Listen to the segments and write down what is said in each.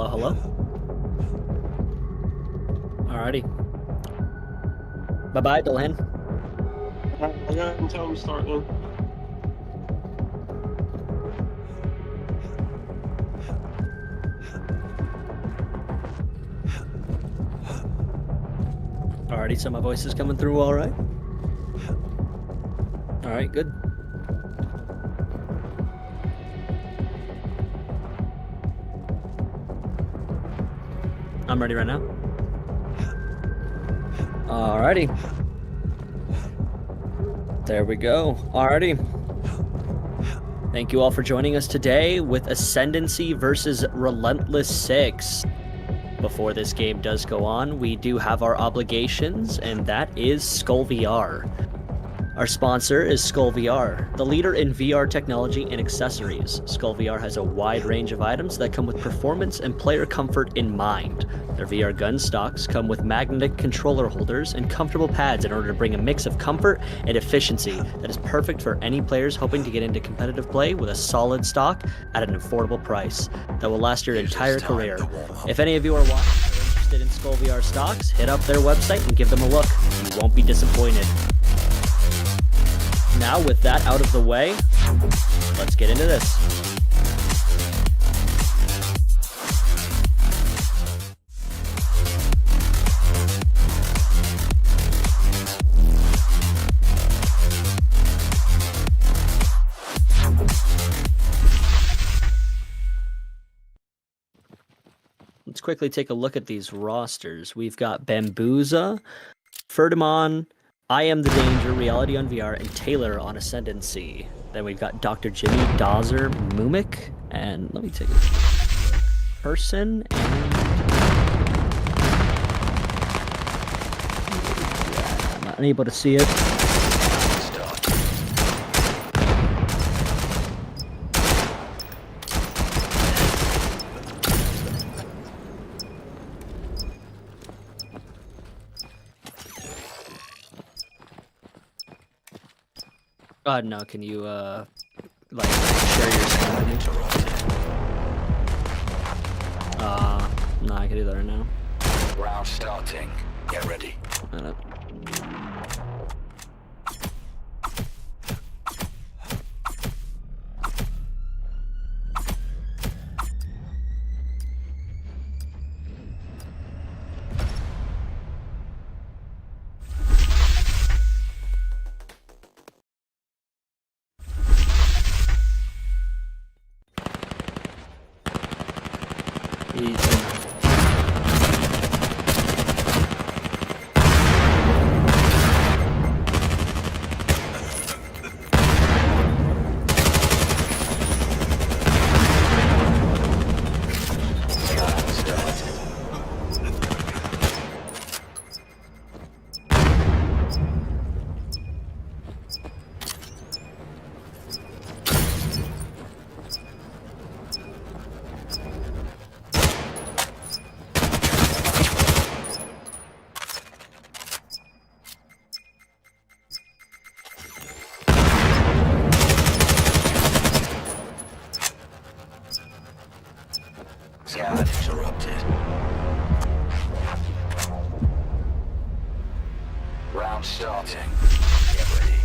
Hello, hello. Alrighty. Bye-bye, Dylan. I got until I'm starting. Alrighty, so my voice is coming through all right? Alright, good. I'm ready right now. Alrighty. There we go. Alrighty. Thank you all for joining us today with Ascendancy versus Relentless 6. Before this game does go on, we do have our obligations, and that is Skull VR. Our sponsor is Skull VR, the leader in VR technology and accessories. Skull VR has a wide range of items that come with performance and player comfort in mind. Their VR gun stocks come with magnetic controller holders and comfortable pads in order to bring a mix of comfort and efficiency that is perfect for any players hoping to get into competitive play with a solid stock at an affordable price that will last your entire career. If any of you are watching or interested in Skull VR stocks, hit up their website and give them a look. You won't be disappointed. Now, with that out of the way, let's get into this. Let's quickly take a look at these rosters. We've got Bambuza, Ferdimon, I Am the Danger, Reality on VR, and Taylor on Ascendancy. Then we've got Dr. Jimmy, Dozer, Mumik, and let me take a person, and I'm not able to see it. No, can you, like, share your screen with me? No, I can do that right now. Round starting. Get ready. Scan interrupted. Round starting. Get ready.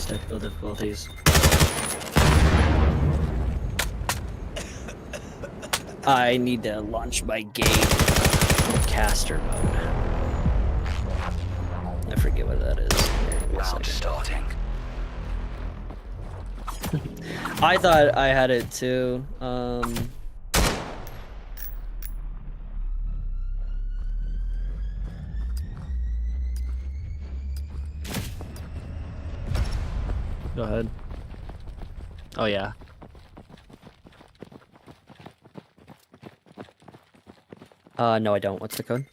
Technical difficulties. I need to launch my game. caster mode. I forget what that is. Give me a Round second. starting. I thought I had it too. Go ahead. Oh yeah. No, I don't. What's the code?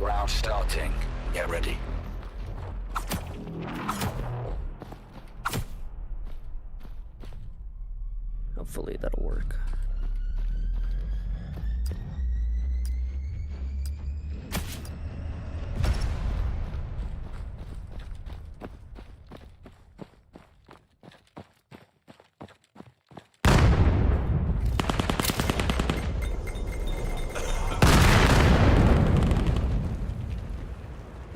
Round starting. Get ready. Hopefully that'll work.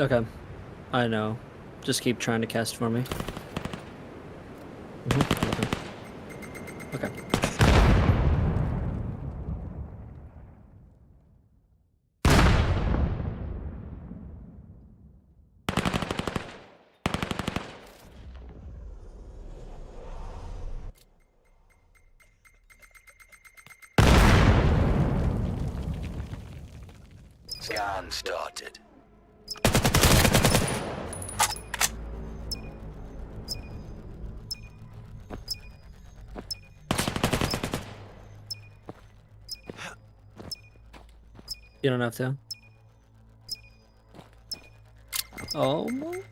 Okay, I know. Just keep trying to cast for me. Okay. Scan started. You don't have to. Almost.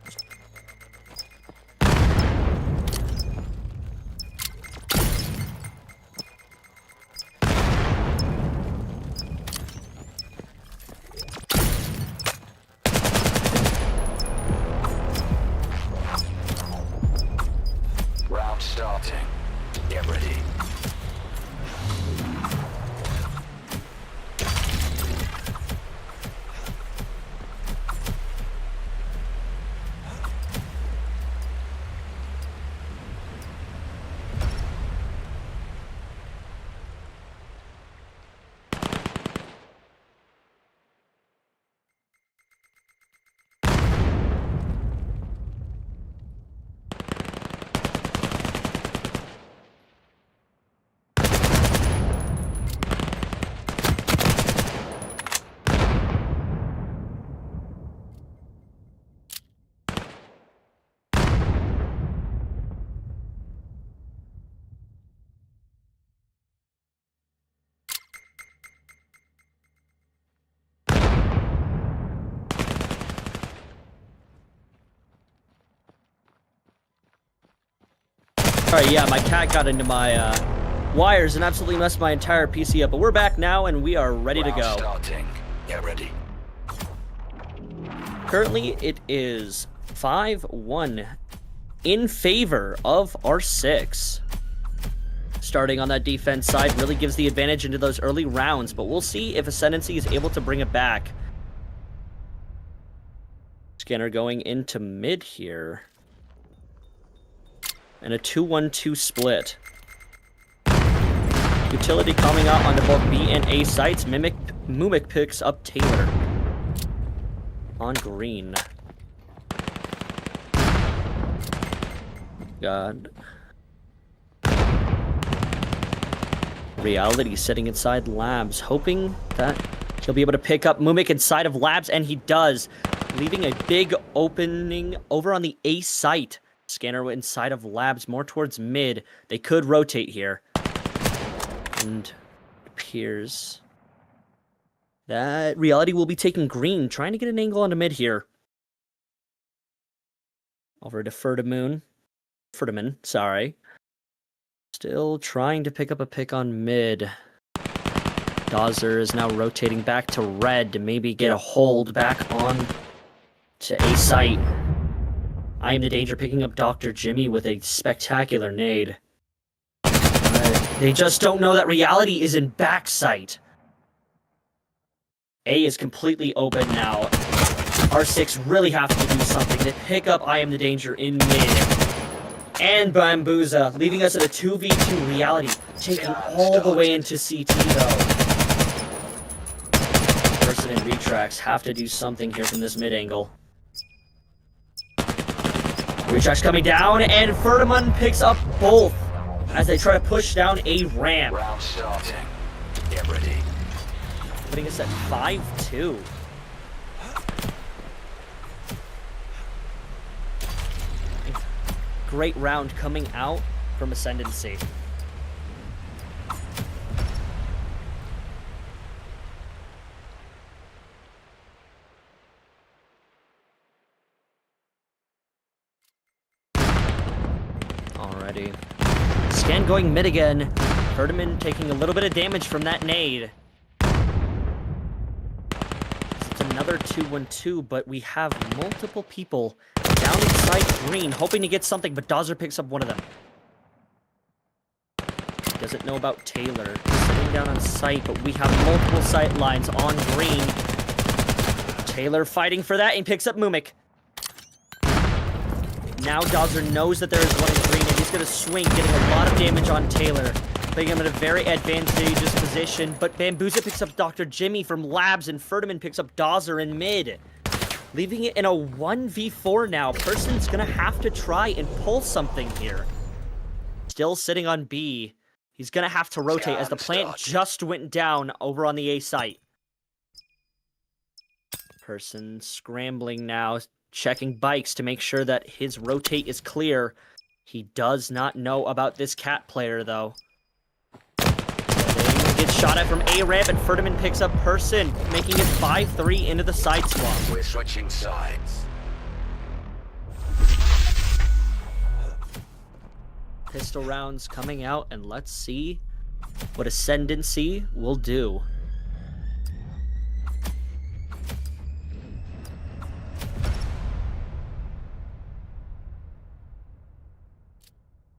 Round starting. Get ready. Alright, yeah, my cat got into my wires and absolutely messed my entire PC up, but we're back now and we are ready to Round go. starting. Get ready. Currently, it is 5-1 in favor of R6. Starting on that defense side really gives the advantage into those early rounds, but we'll see if Ascendancy is able to bring it back. Scanner going into mid here. And a 2-1-2 split. Utility coming out onto both B and A sites. Mumik picks up Taylor. On green. God. Reality sitting inside labs, hoping that he'll be able to pick up Mumik inside of labs, and he does, leaving a big opening over on the A site. Scanner inside of labs, more towards mid. They could rotate here. And it appears that Reality will be taking green, trying to get an angle onto mid here. Over to Ferdaman, sorry. Still trying to pick up a pick on mid. Dawser is now rotating back to red to maybe get a hold back on to A site. I am the danger picking up Dr. Jimmy with a spectacular nade. They just don't know that reality is in backside. A is completely open now. R6 really have to do something to pick up I am the danger in mid. And Bambuza, leaving us at a 2v2 reality, taking all the way into CT though. Person and Retrax have to do something here from this mid angle. Retrax coming down, and Ferdinand picks up both as they try to push down a ramp. Round starting. Get ready. Putting us at 5-2. Great round coming out from Ascendancy. Alrighty. Scan going mid again. Ferdinand taking a little bit of damage from that nade. It's another 2-1-2, but we have multiple people down inside green, hoping to get something, but Dawser picks up one of them. Doesn't know about Taylor. Sitting down on site, but we have multiple sight lines on green. Taylor fighting for that and picks up Mumik. Now Dawser knows that there is one in green, and he's going to swing, getting a lot of damage on Taylor. Putting him in a very advantageous position, but Bambuza picks up Dr. Jimmy from Labs, and Ferdinand picks up Dawser in mid. Leaving it in a 1v4 now. Person's gonna have to try and pull something here. Still sitting on B. He's gonna have to rotate as the plant just went down over on the A site. Person scrambling now, checking bikes to make sure that his rotate is clear. He does not know about this cat player, though. Gets shot at from A ramp, and Ferdinand picks up Person, making it 5-3 into the side swap. We're switching sides. Pistol rounds coming out, and let's see what Ascendancy will do.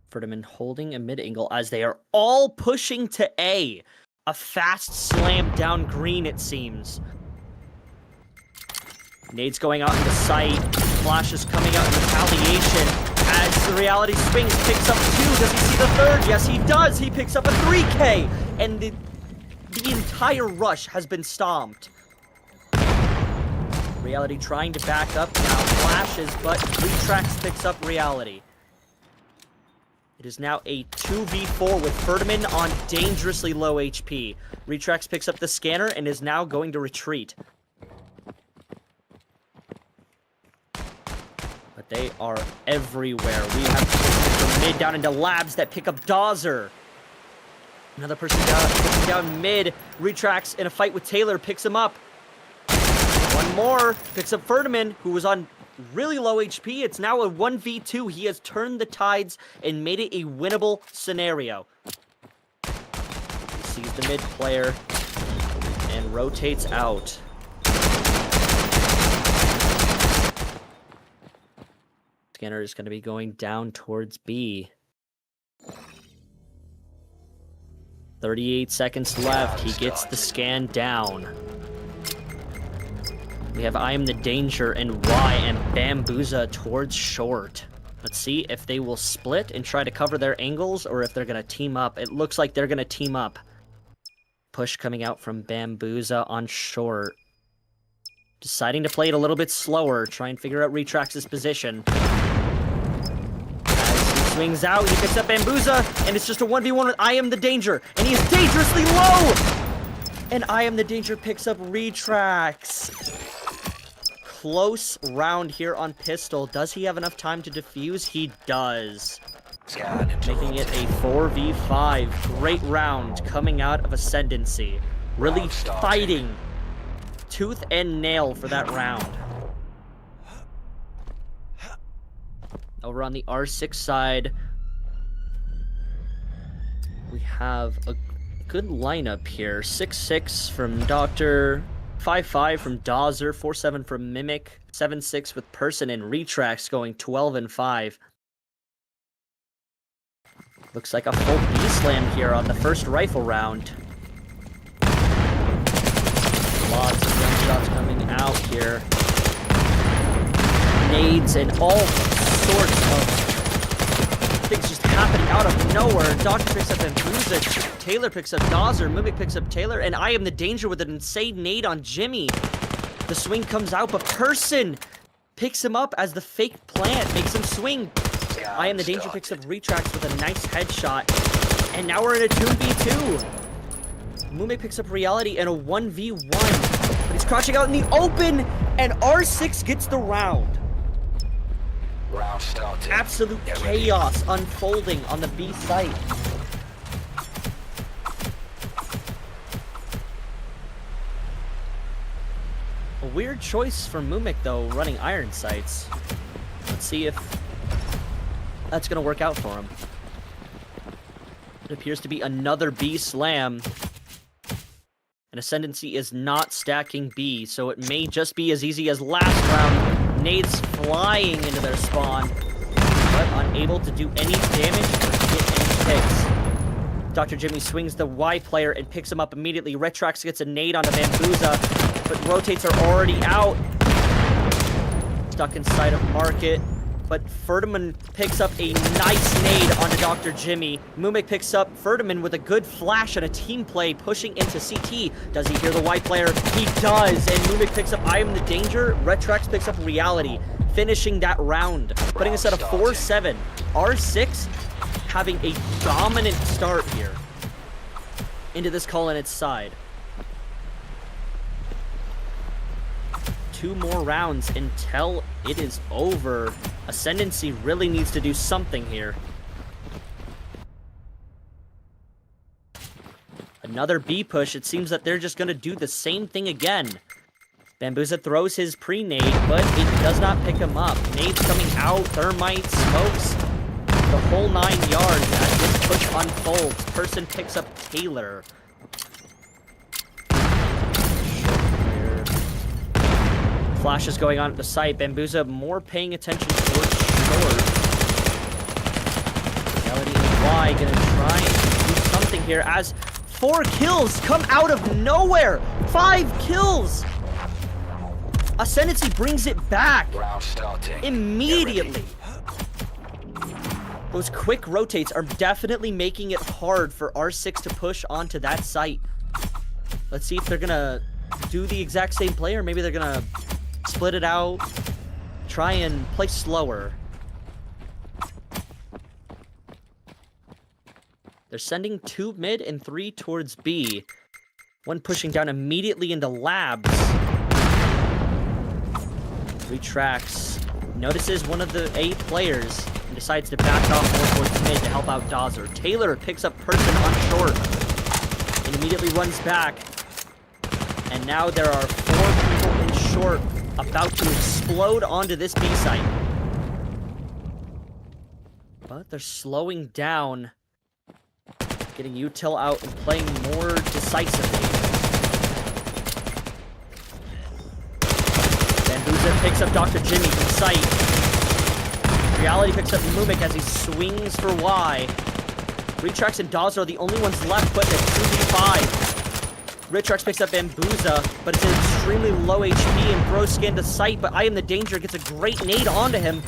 Ferdinand holding a mid angle as they are all pushing to A. A fast slam down green, it seems. Nades going out into sight. Flashes coming out in retaliation as the reality swings. Picks up 2. Does he see the third? Yes, he does. He picks up a 3K. And the entire rush has been stomped. Reality trying to back up now. Flashes, but Retrax picks up Reality. It is now a 2v4 with Ferdinand on dangerously low HP. Retrax picks up the scanner and is now going to retreat. But they are everywhere. We have from mid down into Labs that pick up Dawser. Another person down mid. Retrax in a fight with Taylor picks him up. One more picks up Ferdinand, who was on really low HP. It's now a 1v2. He has turned the tides and made it a winnable scenario. He sees the mid player and rotates out. Scanner is going to be going down towards B. 38 seconds left. He gets the scan down. We have I Am the Danger and Y and Bambuza towards short. Let's see if they will split and try to cover their angles or if they're going to team up. It looks like they're going to team up. Push coming out from Bambuza on short. Deciding to play it a little bit slower, try and figure out Retrax's position. As he swings out, he picks up Bambuza, and it's just a 1v1 with I Am the Danger, and he is dangerously low! And I Am the Danger picks up Retrax. Close round here on pistol. Does he have enough time to defuse? He does. Making it a 4v5. Great round coming out of Ascendancy. Really fighting tooth and nail for that round. Over on the R6 side, we have a good lineup here. 6-6 from Dr. 5-5 from Dawser, 4-7 from Mimic, 7-6 with Person, and Retracts going 12-5. Looks like a full B-slam here on the first rifle round. Lots of gunshots coming out here. Nades and all sorts of things just happening out of nowhere. Doctor picks up Bambuza, Taylor picks up Dawser, Mimic picks up Taylor, and I am the danger with an insane nade on Jimmy. The swing comes out, but Person picks him up as the fake plant makes him swing. I am the danger picks up Retracts with a nice headshot, and now we're in a 2v2. Mimic picks up Reality in a 1v1, but he's crouching out in the open, and R6 gets the round. Round starting. Absolute chaos unfolding on the B site. A weird choice for Mimic, though, running iron sights. Let's see if that's going to work out for him. It appears to be another B slam. And Ascendancy is not stacking B, so it may just be as easy as last round. Nades flying into their spawn, but unable to do any damage or get any picks. Dr. Jimmy swings the Y player and picks him up immediately. Retrax gets a nade onto Bambuza, but rotates are already out. Stuck inside of Market, but Ferdinand picks up a nice nade onto Dr. Jimmy. Mimic picks up Ferdinand with a good flash and a team play pushing into CT. Does he hear the white player? He does, and Mimic picks up I Am the Danger. Retrax picks up Reality, finishing that round, putting us at a 4-7. R6 having a dominant start here into this call on its side. 2 more rounds until it is over. Ascendancy really needs to do something here. Another B push. It seems that they're just going to do the same thing again. Bambuza throws his pre-nade, but it does not pick him up. Nades coming out, thermite, smokes, the whole 9 yards as this push unfolds. Person picks up Taylor. Flash is going on at the site. Bambuza more paying attention towards short. Reality and Y gonna try and do something here as 4 kills come out of nowhere. 5 kills. Ascendancy brings it back immediately. Those quick rotates are definitely making it hard for R6 to push onto that site. Let's see if they're gonna do the exact same play, or maybe they're gonna split it out, try and play slower. They're sending 2 mid and 3 towards B. 1 pushing down immediately into labs. Retracts, notices one of the A players and decides to back off more towards mid to help out Dawser. Taylor picks up Person on short and immediately runs back. And now there are 4 people in short about to explode onto this B site. But they're slowing down, getting util out and playing more decisively. Bambuza picks up Dr. Jimmy from sight. Reality picks up Mimic as he swings for Y. Retrax and Dawes are the only ones left putting a 2v5. Retrax picks up Bambuza, but it's an extremely low HP and throws scan to sight, but I Am the Danger gets a great nade onto him.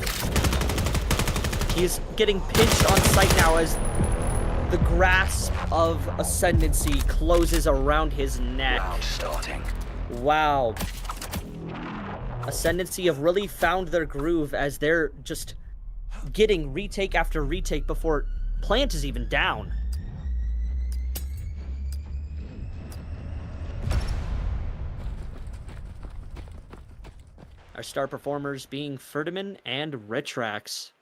He is getting pinched on sight now as the grasp of Ascendancy closes around his neck. Round starting. Wow. Ascendancy have really found their groove as they're just getting retake after retake before Plant is even down. Our star performers being Ferdinand and Retrax.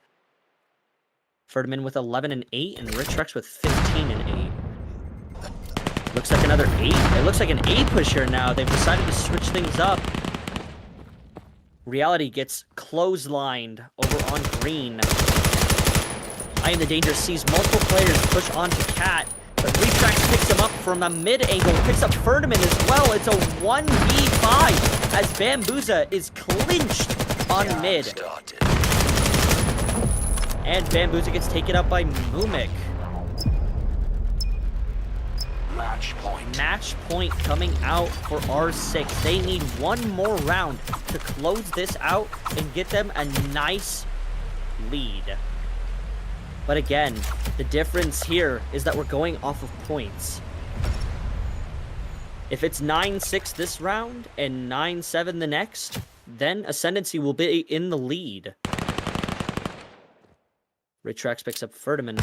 Ferdinand with 11 and 8, and Retrax with 15 and 8. Looks like another 8. It looks like an A push here now. They've decided to switch things up. Reality gets clotheslined over on green. I Am the Danger sees multiple players push onto Cat But Retrax picks him up from a mid-angle, picks up Ferdinand as well. It's a 1v5 as Bambuza is clinched on mid. Started. And Bambuza gets taken up by Mumik. Match point. Match point coming out for R6. They need one more round to close this out and get them a nice lead. But again, the difference here is that we're going off of points. If it's 9-6 this round and 9-7 the next, then Ascendancy will be in the lead. Ritrax picks up Ferdinand.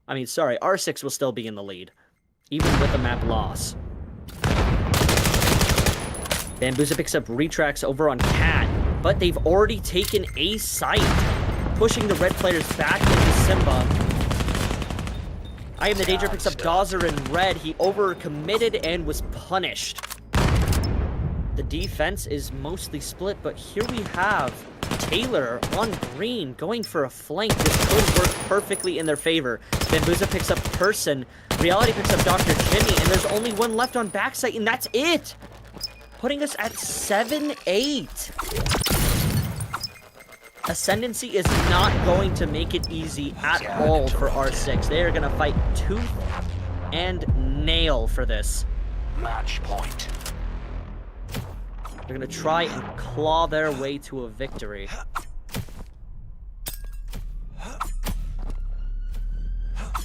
I mean, sorry, R6 will still be in the lead, even with the map loss. Bambuza picks up Retrax over on Cat, but they've already taken a site, pushing the red players back into Simba. I Am the Danger picks up Dozer in red. He overcommitted and was punished. The defense is mostly split, but here we have Taylor on green going for a flank. This could work perfectly in their favor. Bambuza picks up Person. Reality picks up Dr. Jimmy, and there's only one left on backside, and that's it! Putting us at 7-8. Ascendancy is not going to make it easy at all for R6. They are going to fight tooth and nail for this. Match point. They're going to try and claw their way to a victory.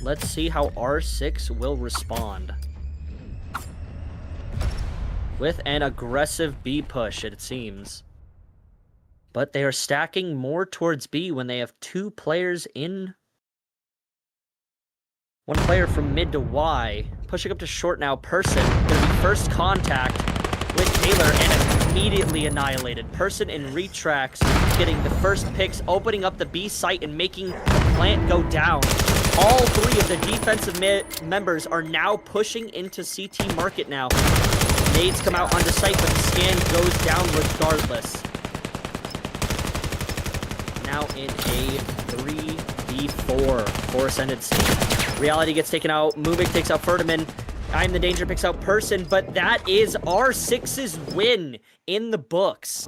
Let's see how R6 will respond. With an aggressive B push, it seems. But they are stacking more towards B when they have two players in. One player from mid to Y. Pushing up to short now. Person. Gonna be first contact with Taylor and immediately annihilated. Person and Retrax getting the first picks, opening up the B site and making the plant go down. All three of the defensive members are now pushing into CT market now. Nades come out onto site, but the scan goes down regardless. Now in a 3v4 for Ascendancy. Reality gets taken out. Mumik takes out Ferdinand. I Am the Danger picks out Person, but that is R6's win in the books.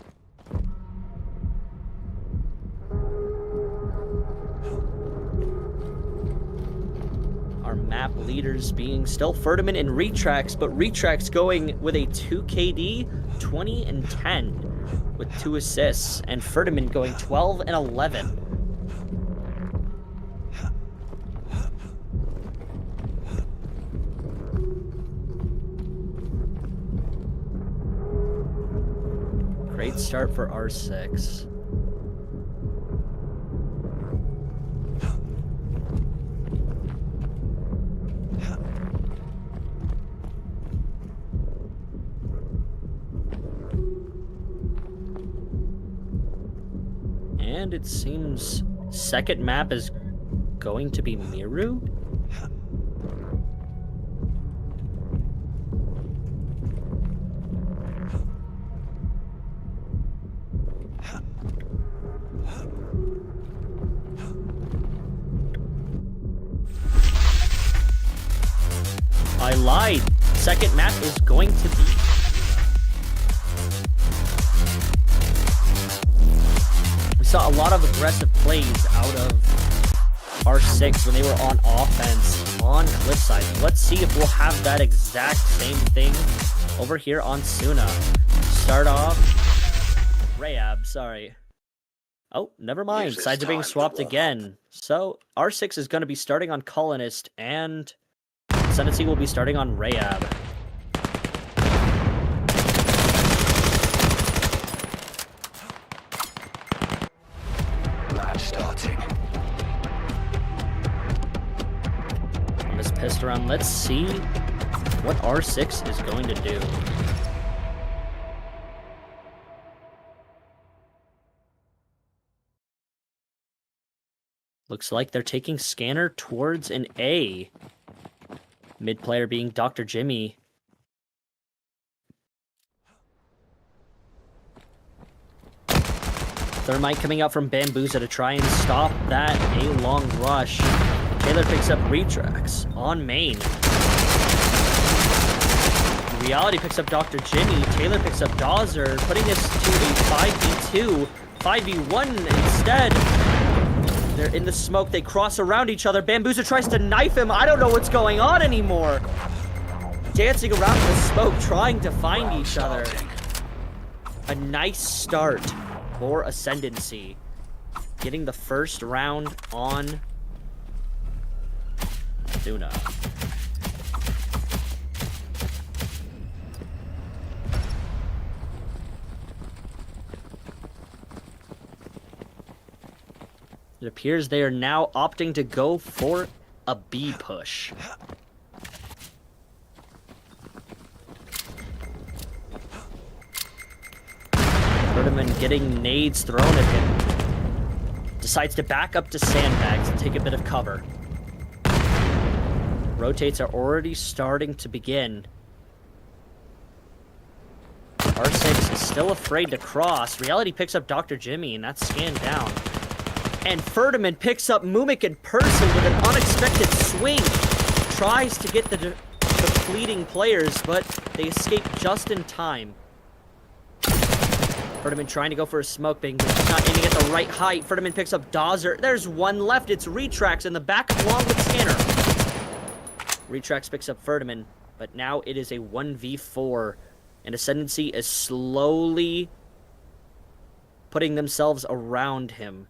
Our map leaders being still Ferdinand and Retrax, but Retrax going with a 2KD, 20 and 10 with 2 assists, and Ferdinand going 12 and 11. Great start for R6. And it seems second map is going to be Miru. I lied. Second map is going to be... We saw a lot of aggressive plays out of R6 when they were on offense on Cliffside. Let's see if we'll have that exact same thing over here on Suna. Start off... Rayab, sorry. Oh, never mind. Sides are being swapped again. So, R6 is going to be starting on Colonist, and Ascendancy will be starting on Rayab. Match starting. On this pissed around, let's see what R6 is going to do. Looks like they're taking Scanner towards an A. Mid player being Dr. Jimmy. Thermite coming out from Bamboozle to try and stop that A-long rush. Taylor picks up Retracts on main. Reality picks up Dr. Jimmy. Taylor picks up Dawser, putting this to a 5v2. 5v1 instead. They're in the smoke. They cross around each other. Bamboozle tries to knife him. I don't know what's going on anymore. Dancing around in the smoke, trying to find each other. A nice start for Ascendancy. Getting the first round on Tuna. It appears they are now opting to go for a B push. Ferdinand getting nades thrown at him. Decides to back up to sandbags and take a bit of cover. Rotates are already starting to begin. R6 is still afraid to cross. Reality picks up Dr. Jimmy, and that's scanned down. And Ferdinand picks up Mumik in person with an unexpected swing. Tries to get the fleeting players, but they escape just in time. Ferdinand trying to go for a smoke bang, but he's not aiming at the right height. Ferdinand picks up Dawser. There's one left. It's Retracts in the back along with Scanner. Retracts picks up Ferdinand, but now it is a 1v4. And Ascendancy is slowly putting themselves around him.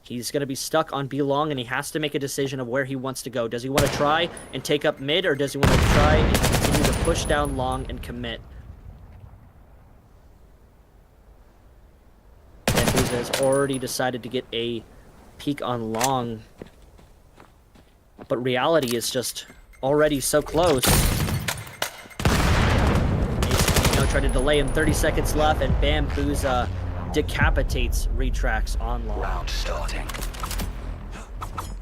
He's going to be stuck on B long, and he has to make a decision of where he wants to go. Does he want to try and take up mid, or does he want to try and continue to push down long and commit? Bamboozle has already decided to get a peek on long, but reality is just already so close. Tried to delay him, 30 seconds left, and Bamboozle decapitates Retracts on long. Round starting.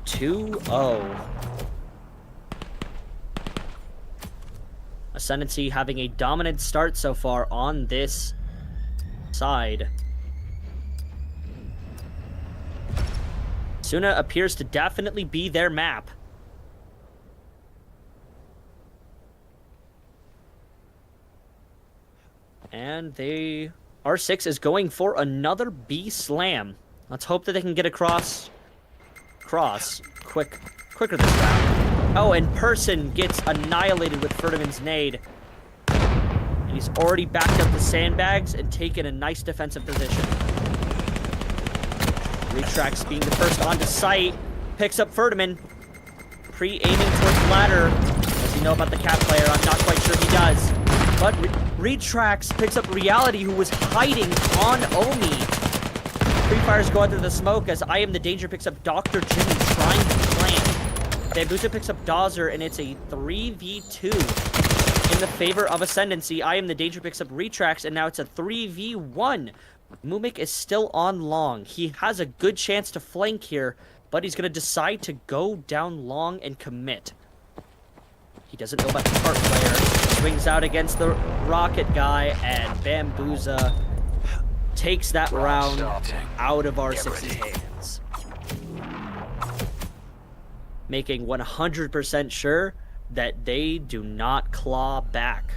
2-0. Ascendancy having a dominant start so far on this side. Suna appears to definitely be their map. And R6 is going for another B slam. Let's hope that they can get across. Quicker this round. Oh, and Person gets annihilated with Ferdinand's nade. And he's already backed up the sandbags and taken a nice defensive position. Retracts being the first onto site. Picks up Ferdinand. Pre-aiming towards ladder. Does he know about the cat player? I'm not quite sure he does. But Retracts picks up Reality, who was hiding on Omi. Pre-fires go under the smoke as I Am the Danger picks up Dr. Jimmy trying to plant. Bamboozle picks up Dawser, and it's a 3v2 in the favor of Ascendancy. I Am the Danger picks up Retracts, and now it's a 3v1. Mumik is still on long. He has a good chance to flank here, but he's going to decide to go down long and commit. He doesn't know about the cart player. Swings out against the rocket guy, and Bamboozle takes that round out of R6's hands. Making 100% sure that they do not claw back.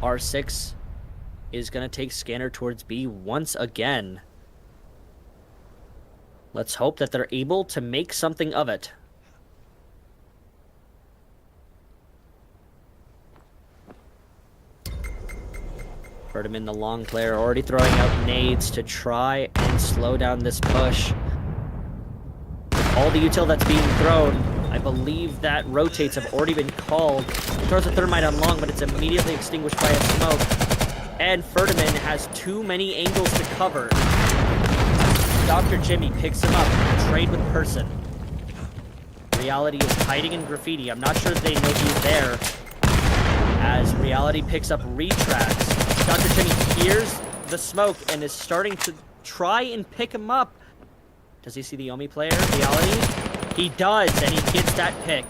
R6 is going to take Scanner towards B once again. Let's hope that they're able to make something of it. Ferdinand, the long player, already throwing out nades to try and slow down this push. With all the util that's being thrown, I believe that rotates have already been called. He throws a thermite on long, but it's immediately extinguished by a smoke. And Ferdinand has too many angles to cover. Dr. Jimmy picks him up, trade with Person. Reality is hiding in graffiti. I'm not sure if they know he's there. As Reality picks up Retracts. Dr. Jimmy hears the smoke and is starting to try and pick him up. Does he see the Omi player, Reality? He does, and he gets that pick.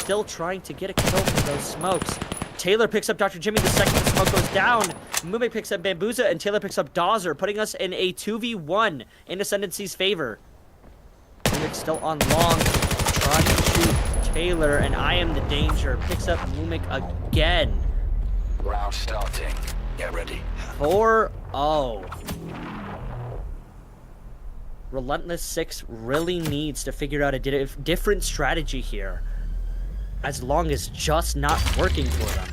Still trying to get a kill from those smokes. Taylor picks up Dr. Jimmy the second the smoke goes down. Mumik picks up Bambuza, and Taylor picks up Dawser, putting us in a 2v1 in Ascendancy's favor. Mumik still on long, trying to shoot Taylor, and I am the danger. Picks up Mumik again. Round starting. Get ready. 4-0. Relentless 6 really needs to figure out a different strategy here, as long as just not working for them.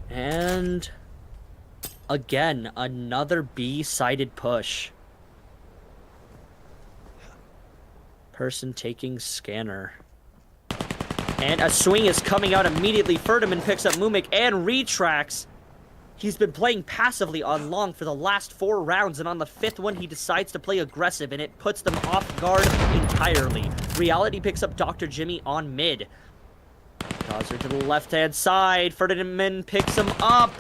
And again, another B-sided push. Person taking scanner. And a swing is coming out immediately. Ferdinand picks up Mumik and retracts. He's been playing passively on long for the last 4 rounds, and on the 5th one, he decides to play aggressive, and it puts them off guard entirely. Reality picks up Dr. Jimmy on mid. Dawser to the left-hand side. Ferdinand picks him up,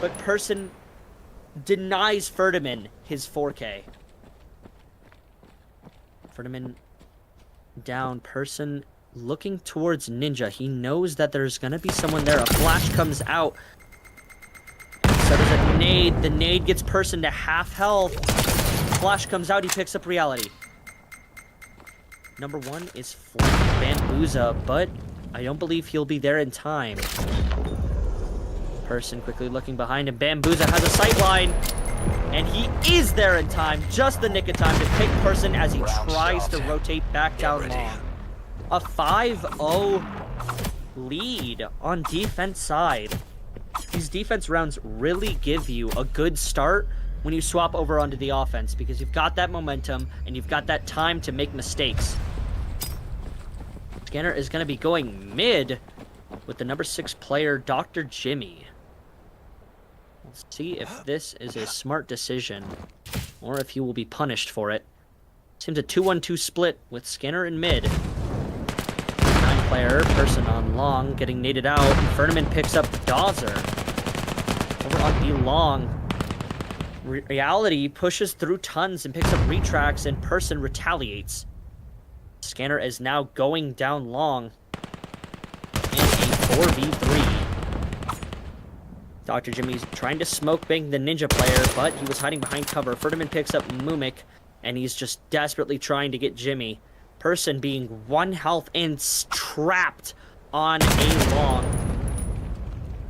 but Person denies Ferdinand his 4K. Ferdinand down. Person looking towards Ninja. He knows that there's going to be someone there. A flash comes out. So there's a nade. The nade gets Person to half health. Flash comes out. He picks up Reality. Number 1 is Bambuza, but I don't believe he'll be there in time. Person quickly looking behind him. Bambuza has a sightline, and he is there in time. Just the nick of time to pick Person as he tries to rotate back down long. A 5-0 lead on defense side. These defense rounds really give you a good start when you swap over onto the offense, because you've got that momentum and you've got that time to make mistakes. Scanner is going to be going mid with the number 6 player, Dr. Jimmy. Let's see if this is a smart decision or if he will be punished for it. Seems a 2-1-2 split with Scanner in mid. 9-player, Person on long, getting naded out. Ferdinand picks up Dawser. Over on B long. Reality pushes through tons and picks up retracts, and Person retaliates. Scanner is now going down long in a 4v3. Dr. Jimmy's trying to smoke bang the Ninja player, but he was hiding behind cover. Ferdinand picks up Mumik, and he's just desperately trying to get Jimmy. Person being 1 health and trapped on a long.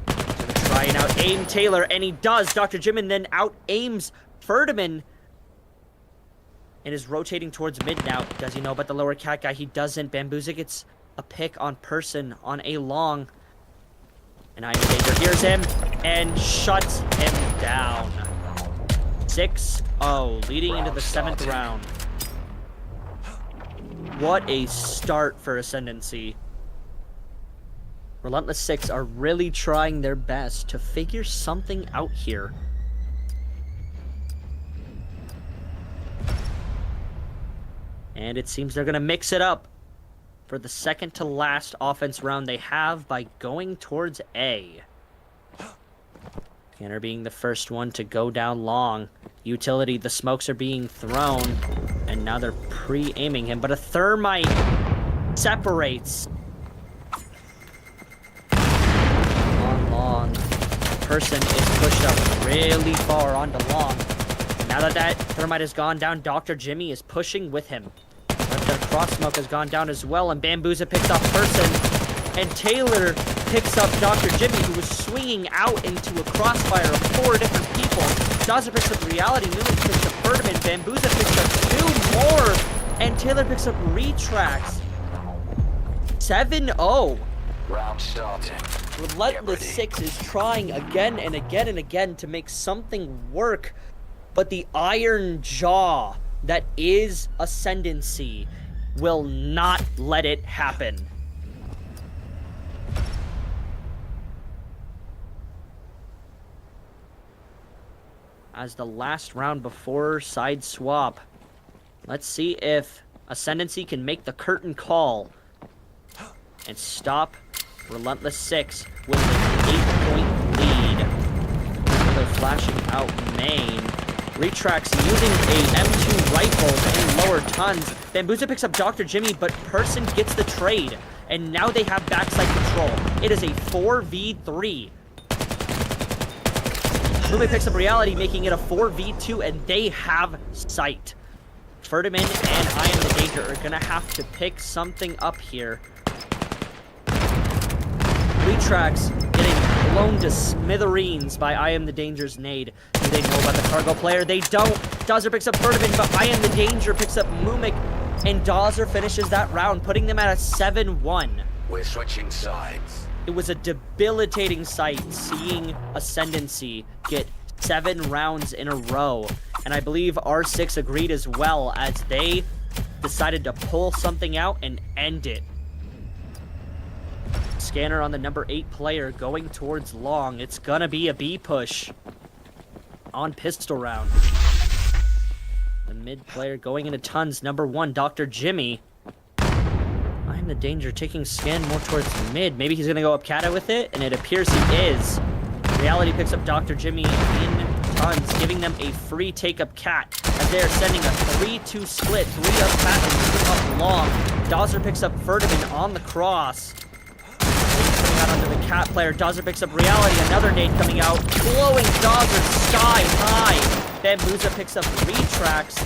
Gonna try and out-aim Taylor, and he does. Dr. Jimmy then out-aims Ferdinand and is rotating towards mid now. Does he know about the lower cat guy? He doesn't. Bambuza gets a pick on Person on a long. And I Danger hears him and shuts him down. 6-0, leading into the 7th round. What a start for Ascendancy. Relentless 6 are really trying their best to figure something out here. And it seems they're going to mix it up for the second to last offense round they have by going towards A. Scanner being the first one to go down long. Utility, the smokes are being thrown, and now they're pre-aiming him, but a thermite separates. Long. Person is pushed up really far onto long. Now that that thermite has gone down, Dr. Jimmy is pushing with him. But the cross smoke has gone down as well, and Bambuza picks up Person, and Taylor picks up Dr. Jimmy, who was swinging out into a crossfire of 4 different people. Dawser picks up Reality, Mumik picks up Ferdinand, Bambuza picks up 2 more, and Taylor picks up retracts. 7-0. Round starting. Relentless 6 is trying again and again and again to make something work, but the iron jaw that is Ascendancy will not let it happen. As the last round before side swap, let's see if Ascendancy can make the curtain call and stop Relentless 6 with an 8-point lead. They're flashing out main. Retracts using a M2 rifle to aim lower tons. Bambuza picks up Dr. Jimmy, but Person gets the trade. and now they have backside control. It is a 4v3. Mume picks up Reality, making it a 4v2, and they have sight. Ferdinand and I Am the Danger are gonna have to pick something up here. Retrax getting blown to smithereens by I Am the Danger's nade. Do they know about the cargo player? They don't. Dawser picks up Ferdinand, but I Am the Danger picks up Mumik, and Dawser finishes that round, putting them at a 7-1. We're switching sides. It was a debilitating sight seeing Ascendancy get 7 rounds in a row. And I believe R6 agreed as well, as they decided to pull something out and end it. Scanner on the number 8 player going towards long. It's gonna be a B push on pistol round. The mid player going into tons. Number 1, Dr. Jimmy. I Am the Danger taking scan more towards mid. Maybe he's gonna go up Kata with it, and it appears he is. Reality picks up Dr. Jimmy in tons, giving them a free take-up Cat, as they are sending a 3-2 split. 3 up Cat and 2 up long. Dawser picks up Ferdinand on the cross. Coming out onto the Cat player. Dawser picks up Reality. Another nade coming out, blowing Dawser sky high. Bambuza picks up Retrax.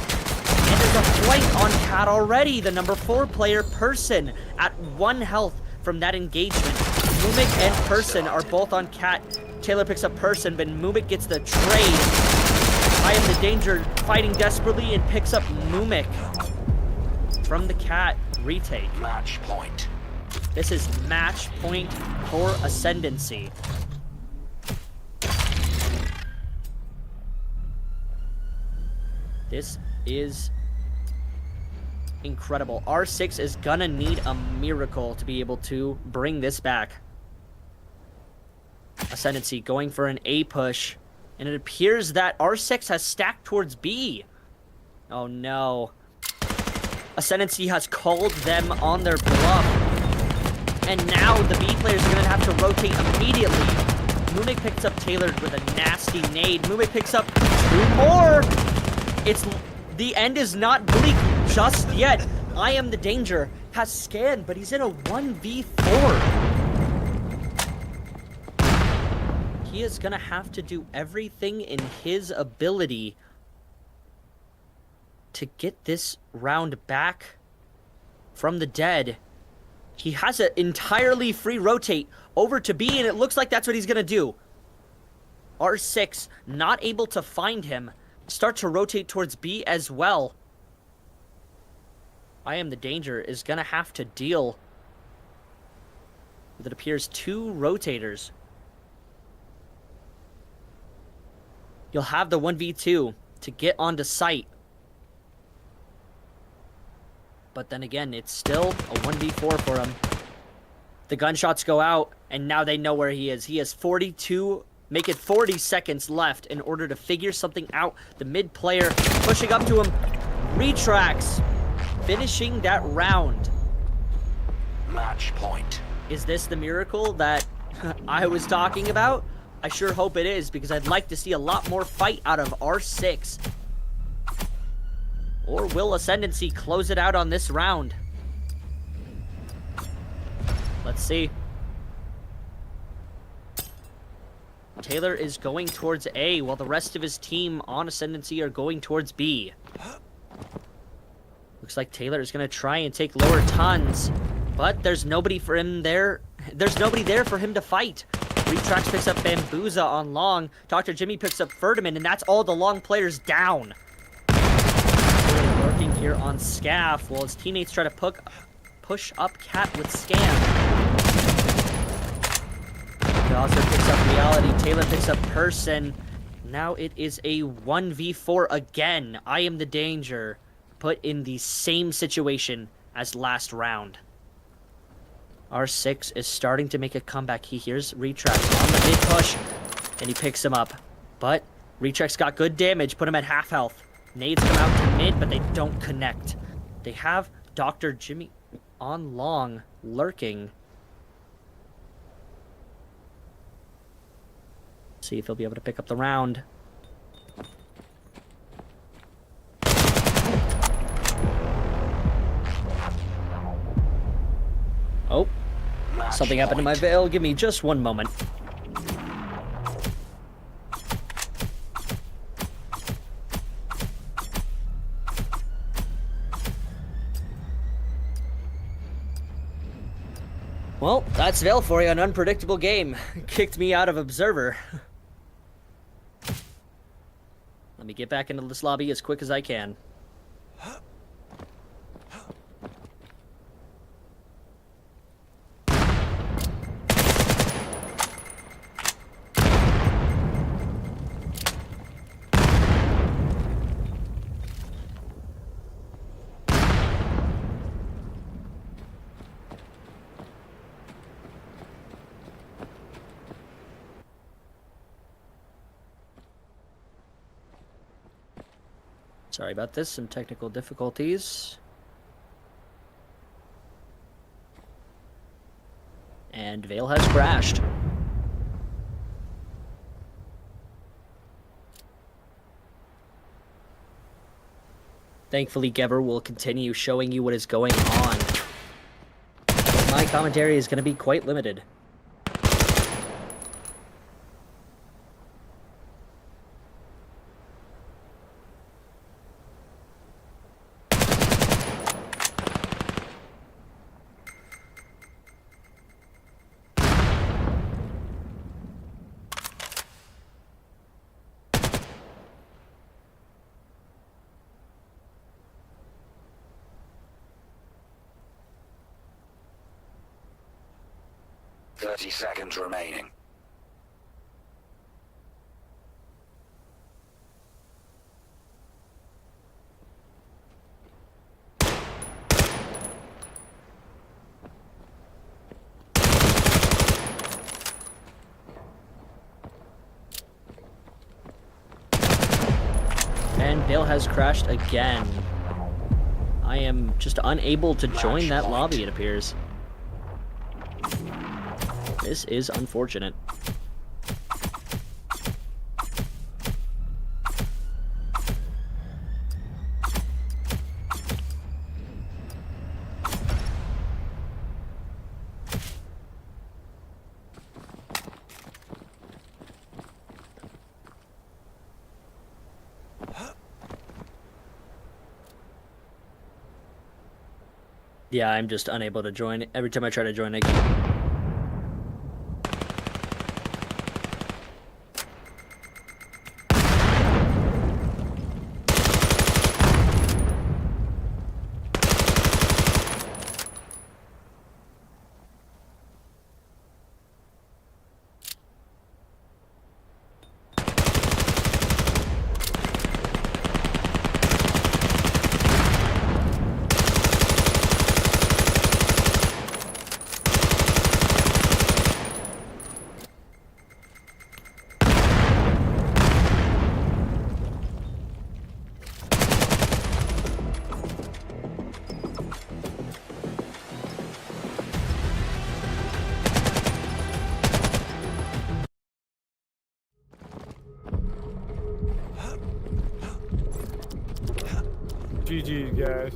And there's a flank on Cat already. The number 4 player, Person, at 1 health from that engagement. Mumik and Person are both on Cat. Taylor picks up Person, but Mumik gets the trade. I Am the Danger fighting desperately and picks up Mumik from the Cat retake. Match point. This is match point for Ascendancy. This is incredible. R6 is gonna need a miracle to be able to bring this back. Ascendancy going for an A push, and it appears that R6 has stacked towards B. Oh no. Ascendancy has called them on their bluff, and now the B players are gonna have to rotate immediately. Mumik picks up Taylor with a nasty nade. Mumik picks up 2 more. The end is not bleak just yet. I Am the Danger has scanned, but he's in a 1v4. He is gonna have to do everything in his ability to get this round back from the dead. He has an entirely free rotate over to B, and it looks like that's what he's gonna do. R6 not able to find him. Start to rotate towards B as well. I Am the Danger is gonna have to deal with, it appears, 2 rotators. You'll have the 1v2 to get onto site. But then again, it's still a 1v4 for him. The gunshots go out, and now they know where he is. He has 40 seconds left in order to figure something out. The mid player pushing up to him. Retrax finishing that round. Match point. Is this the miracle that I was talking about? I sure hope it is, because I'd like to see a lot more fight out of R6. Or will Ascendancy close it out on this round? Let's see. Taylor is going towards A, while the rest of his team on Ascendancy are going towards B. Looks like Taylor is going to try and take lower tons, but there's nobody for him there. There's nobody there for him to fight. Retrax picks up Bambuza on long. Dr. Jimmy picks up Ferdinand, and that's all the long players down. Working here on Scaff, while his teammates try to push up Cat with Scam. Dawser picks up Reality. Taylor picks up Person. Now it is a 1v4 again. I Am the Danger, put in the same situation as last round. R6 is starting to make a comeback. He hears Retrax on the mid push, and he picks him up. But Retrax got good damage, put him at half health. Nades come out to mid, but they don't connect. They have Dr. Jimmy on long, lurking. See if he'll be able to pick up the round. Oh, Something happened to my point. veil. Give me just one moment. Well, that's Veil for you, an unpredictable game. Kicked me out of Observer. Let me get back into this lobby as quick as I can. Sorry about this, some technical difficulties. And Veil has crashed. Thankfully, Gever will continue showing you what is going on. But my commentary is going to be quite limited. Thirty seconds remaining. And Veil has crashed again. I am just unable to join that lobby, it appears. This is unfortunate. Yeah, I'm just unable to join. Every time I try to join, I keep... GG, guys.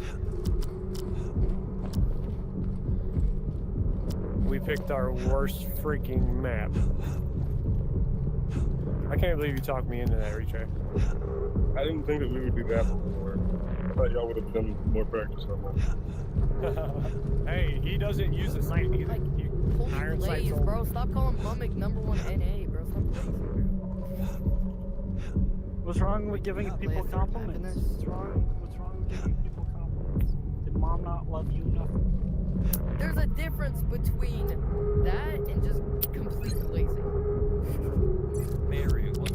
We picked our worst freaking map. I can't believe you talked me into that, retry. I didn't think that we would do that before. I thought y'all would have done more practice on that. Hey, he doesn't use the sight. He's like, Holy iron sights lays, on. bro. Stop calling Mummick #1 NA, bro. Stop lazy, bro. What's wrong with giving Not people lazy, compliments? happiness. What's wrong with giving people compliments? Did mom not love you enough? There's a difference between that and just completely lazy. Mary, what?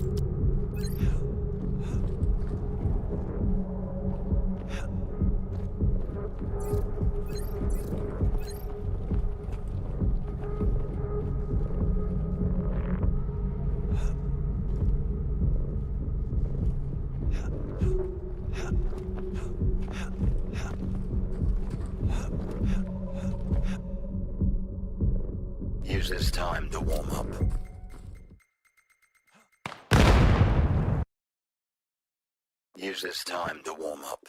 Use this time to warm up. Use this time to warm up.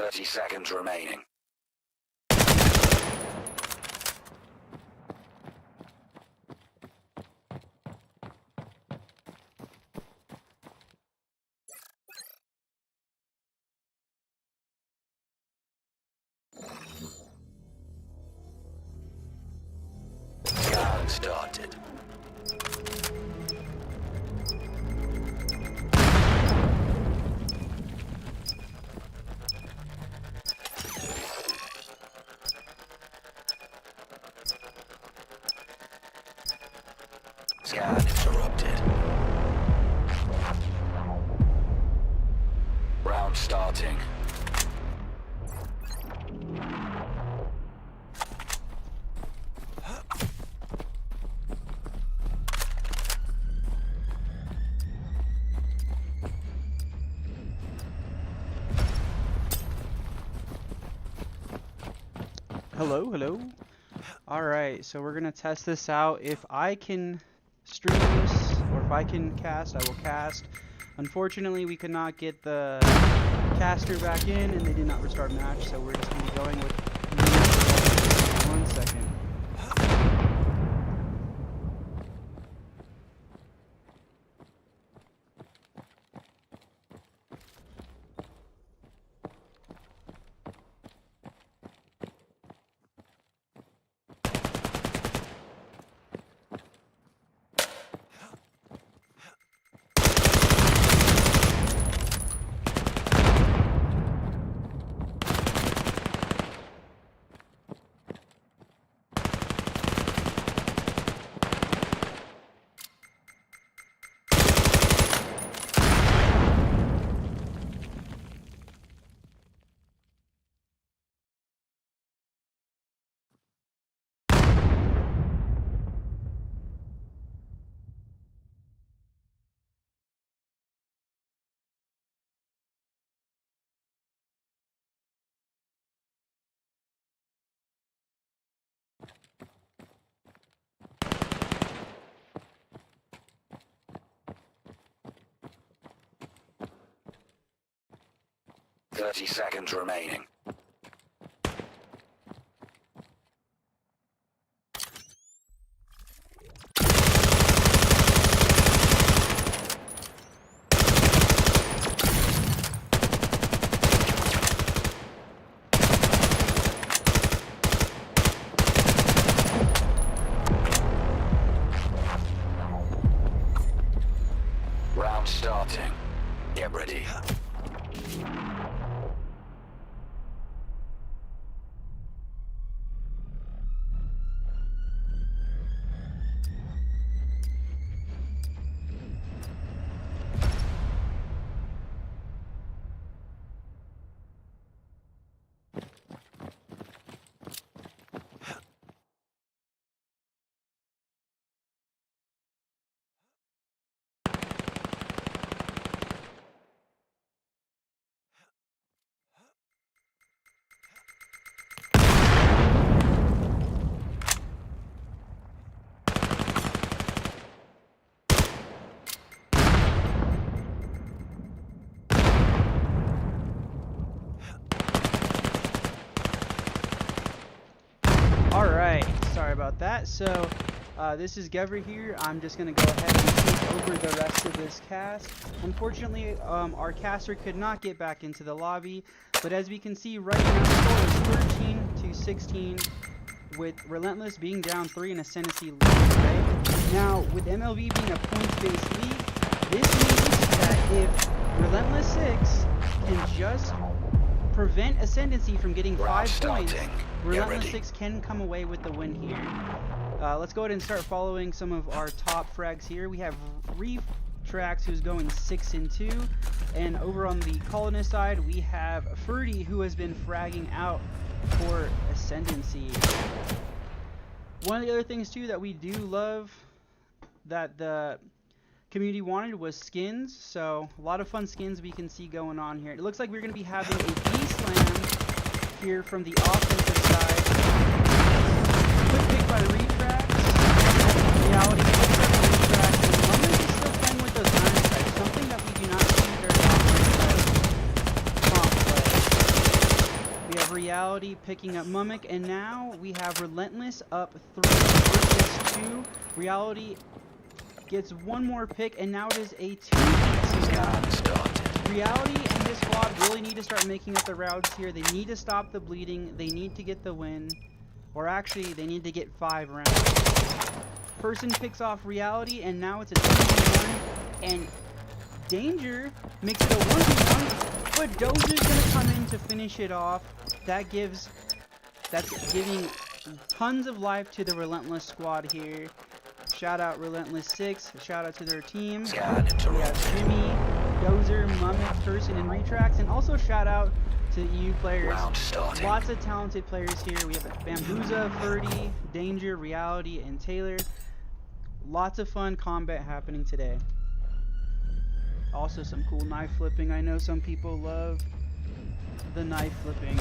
30 seconds remaining. Scan started. Scan interrupted. Round starting. Hello, hello. Alright, so we're gonna test this out. If I can stream this, or if I can cast, I will cast. Unfortunately, we could not get the caster back in, and they did not restart match, so we're just gonna be going with 1 second. Thirty seconds remaining. Round starting. Get ready. Alright, sorry about that. So, this is Gevra here. I'm just going to go ahead and take over the rest of this cast. Unfortunately, our caster could not get back into the lobby, but as we can see right now, the score is 13-16, with Relentless being down 3 and Ascendancy lead, right? Now, with MLB being a points-based league, this means that if Relentless 6 can just prevent Ascendancy from getting 5 points, Relentless 6 can come away with the win here. Let's go ahead and start following some of our top frags here. We have Reef-Trax, who's going 6-2, and over on the Colonist side, we have Ferdy, who has been fragging out for Ascendancy. One of the other things too that we do love that the community wanted was skins, so a lot of fun skins we can see going on here. It looks like we're going to be having a B-Slam here from the offensive side. Quick pick by Retrax. Reality picks up Retrax, and Lumley is still playing with those iron sights, something that we do not see very often as comp play. picking up Mummick, and now we have Relentless up 3 versus 2. Reality gets one more pick, and now it is a 2v2. Scan started. Reality and his squad really need to start making up the rounds here. They need to stop the bleeding. They need to get the win. Or actually, they need to get 5 rounds. Person picks off Reality, and now it's a 2v1. And Danger makes it a 1v1, but Dozer's gonna come in to finish it off. That's giving tons of life to the Relentless squad here. Shout out Relentless 6. Shout out to their team. Scan We have interrupted. Jimmy, Dozer, Mummick, Person, and Retrax, and also shout out to you players. Round starting. Lots of talented players here. We have Bambuza, Ferdy, Danger, Reality, and Taylor. Lots of fun combat happening today. Also some cool knife flipping. I know some people love the knife flipping.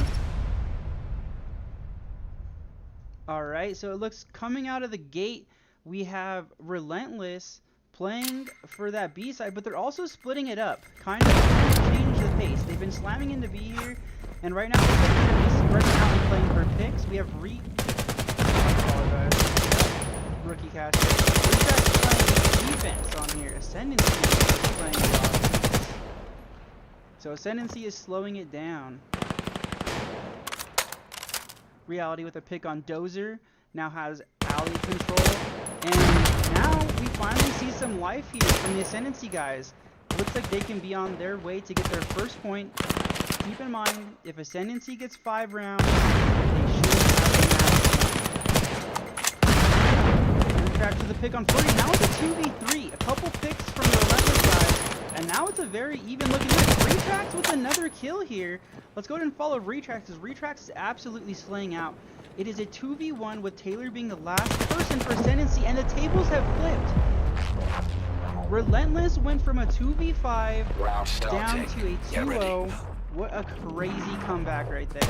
Alright, so it looks coming out of the gate, we have Relentless playing for that B side, but they're also splitting it up. Kind of trying to change the pace. They've been slamming into B here, and right now they're going to be spreading out and playing for picks. We have Rookie caster. Retrax playing defense on here. Ascendancy is playing the offense. So Ascendancy is slowing it down. Reality with a pick on Dozer. Now has alley control. And now we finally see some life here from the Ascendancy guys. Looks like they can be on their way to get their first point. Keep in mind, if Ascendancy gets 5 rounds, they should have the match. Back to the pick on 40. Now it's a 2v3. A couple picks from the Relentless side. And now it's a very even looking match. Retrax with another kill here. Let's go ahead and follow Retrax, as Retrax is absolutely slaying out. It is a 2v1 with Taylor being the last person for Ascendancy, and the tables have flipped. Relentless went from a 2v5 Round down starting. to a 2-0. What a crazy comeback right there.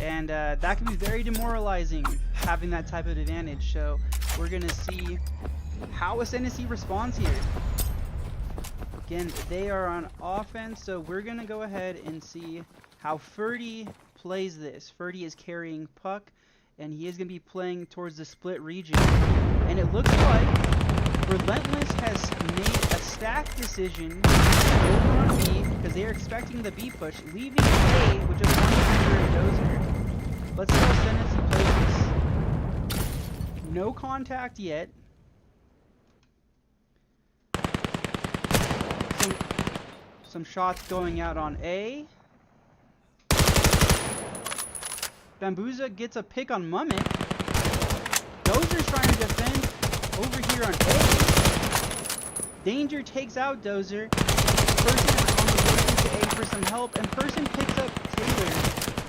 And that can be very demoralizing, having that type of advantage. So we're going to see how Ascendancy responds here. Again, they are on offense, so we're going to go ahead and see how Ferdy plays this. Ferdy is carrying Puck, and he is going to be playing towards the split region. And it looks like Relentless has made a stack decision over on B, because they are expecting the B push, leaving A, which is one defender and Dozer. Let's see how Ascendancy plays this. No contact yet. Some shots going out on A. Bambuza gets a pick on Mummick. Dozer's trying to defend over here on A. Danger takes out Dozer. Person on the way to A for some help, and Person picks up Taylor.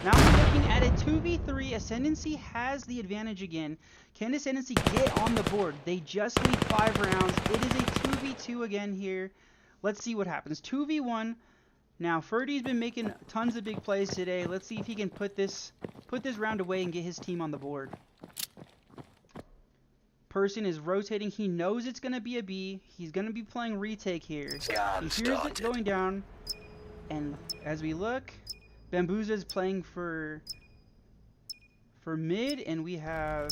Now we're looking at a 2v3. Ascendancy has the advantage again. Can Ascendancy get on the board? They just need 5 rounds. It is a 2v2 again here. Let's see what happens. 2v1. Now, Ferdy's been making tons of big plays today. Let's see if he can put this round away and get his team on the board. Person is rotating. He knows it's going to be a B. He's going to be playing retake here. Scan He hears started. it going down. And as we look, Bambuza is playing for mid, and we have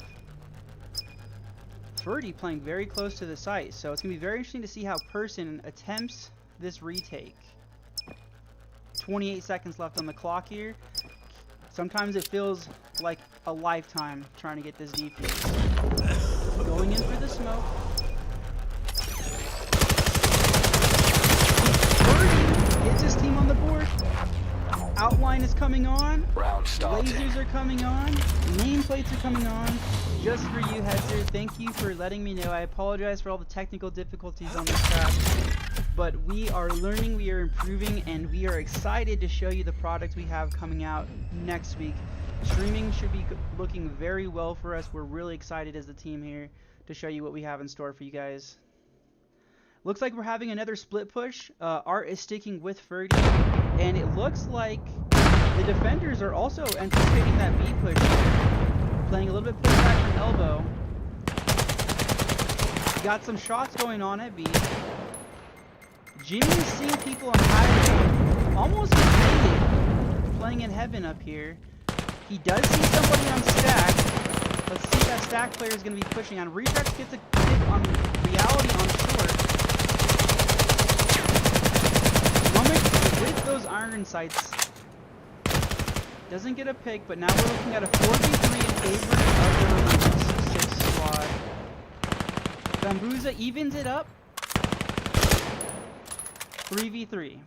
Ferdy playing very close to the site. So it's going to be very interesting to see how Person attempts this retake. 28 seconds left on the clock here. Sometimes it feels like a lifetime trying to get this defense. Going in for the smoke. Ferdy gets his team on the board. Outline is coming on. Round starting. Lasers are coming on. Nameplates are coming on. Just for you, Hetzer. Thank you for letting me know. I apologize for all the technical difficulties on this craft. But we are learning, we are improving, and we are excited to show you the product we have coming out next week. Streaming should be looking very well for us. We're really excited as a team here to show you what we have in store for you guys. Looks like we're having another split push. Art is sticking with Ferdy, and it looks like the defenders are also anticipating that B push here. Playing a little bit pushback from elbow. Got some shots going on at B. Jimmy's seeing people on highway, almost completed. playing in heaven up here. He does see somebody on stack. Let's see if that stack player is going to be pushing on. Retrex gets a pick on reality on short. Moment with those iron sights. Doesn't get a pick, but now we're looking at a 4v3 in favor of the Relentless 6 squad. Bambuza evens it up. 3v3.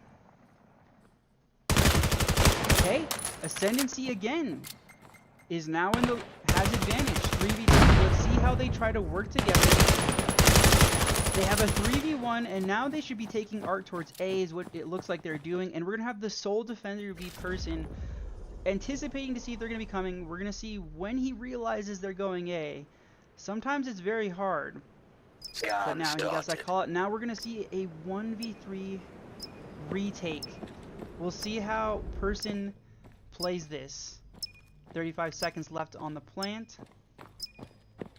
Okay, Ascendancy again is now in the has advantage. 3v2. Let's see how they try to work together. They have a 3v1, and now they should be taking Art towards A is what it looks like they're doing. And we're gonna have the sole defender be person, anticipating to see if they're gonna be coming. We're gonna see when he realizes they're going A. Sometimes it's very hard. But now, yes, I call it. Now we're gonna see a 1v3 retake. We'll see how person plays this. 35 seconds left on the plant.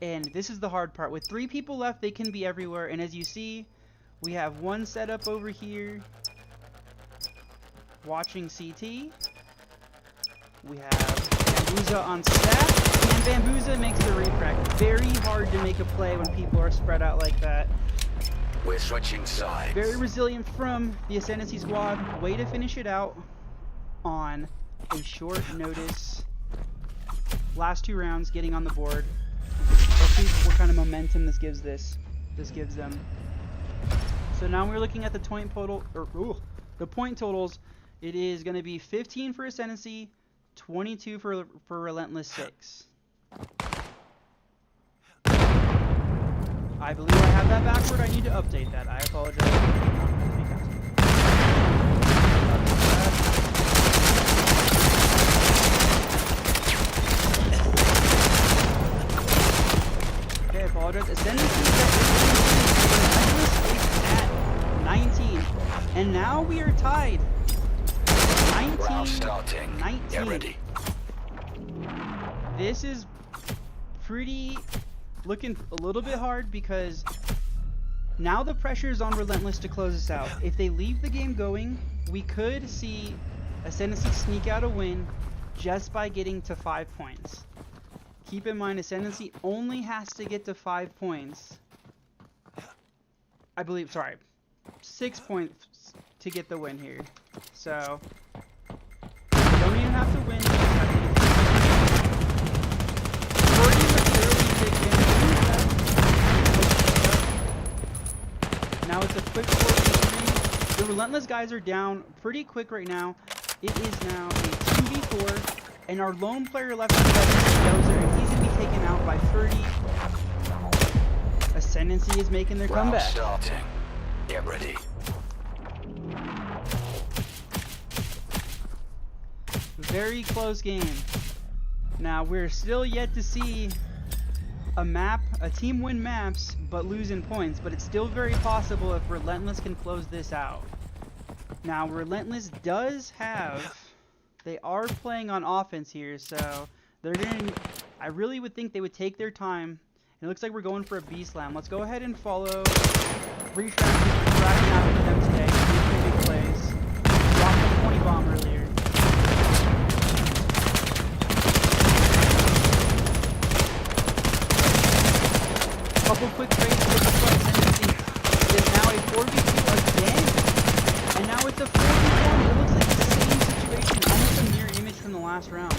And this is the hard part. With 3 people left, they can be everywhere. And as you see, we have one setup over here watching CT. We have Bambuza on stack. And Bambuza makes the refract. Very hard to make a play when people are spread out like that. We're switching sides. Very resilient from the Ascendancy squad. Way to finish it out on a short notice. Last 2 rounds getting on the board. Let's see what kind of momentum this gives them. So now we're looking at the point totals. It is going to be 15 for Ascendancy, 22 for Relentless 6. I believe I have that backward. I need to update that. I apologize. Okay, I apologize. Ascendancy at 19. And now we are tied. 19. Get ready. This is pretty looking a little bit hard because now the pressure is on Relentless to close us out. If they leave the game going, we could see Ascendancy sneak out a win just by getting to 5 points. Keep in mind, Ascendancy only has to get to 5 points. I believe, sorry, 6 points to get the win here. So, they don't even have to win. Now it's a quick 4v3. The Relentless guys are down pretty quick right now. It is now a 2v4, and our lone player left on the left is Dozer, and he's going to be taken out by 30. Ascendancy is making their comeback. Starting. Get ready. Very close game. Now we're still yet to see a team win maps but lose in points, but it's still very possible if Relentless can close this out. Now Relentless they are playing on offense here, so I really would think they would take their time. It looks like we're going for a B slam. Let's go ahead and follow. Retract is dragging out into them today. Making big plays. Dropped a 20 bomb earlier. Couple quick trades with the front Ascendancy. It is now a 4v2 again. And now it's a 4v1. It looks like the same situation. Almost a mirror image from the last round.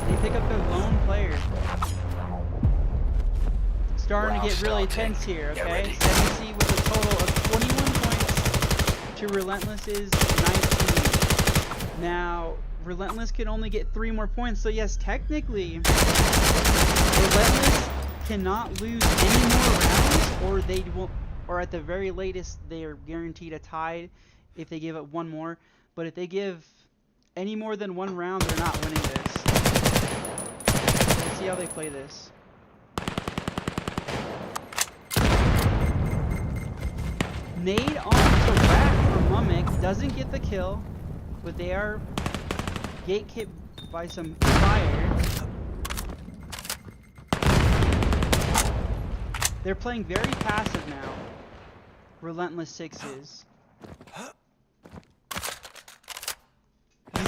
They pick up their lone player. Starting to get really tense here, okay? Ascendancy with a total of 21 points to Relentless's 19. Now, Relentless can only get 3 more points. So yes, technically, Relentless cannot lose any more rounds, or at the very latest they are guaranteed a tie if they give up 1 more. But if they give any more than 1 round, they're not winning this. Let's see how they play this. Nade on to Rack for Mummick, doesn't get the kill, but they are gate hit by some fire. They're playing very passive now. Relentless 6 is.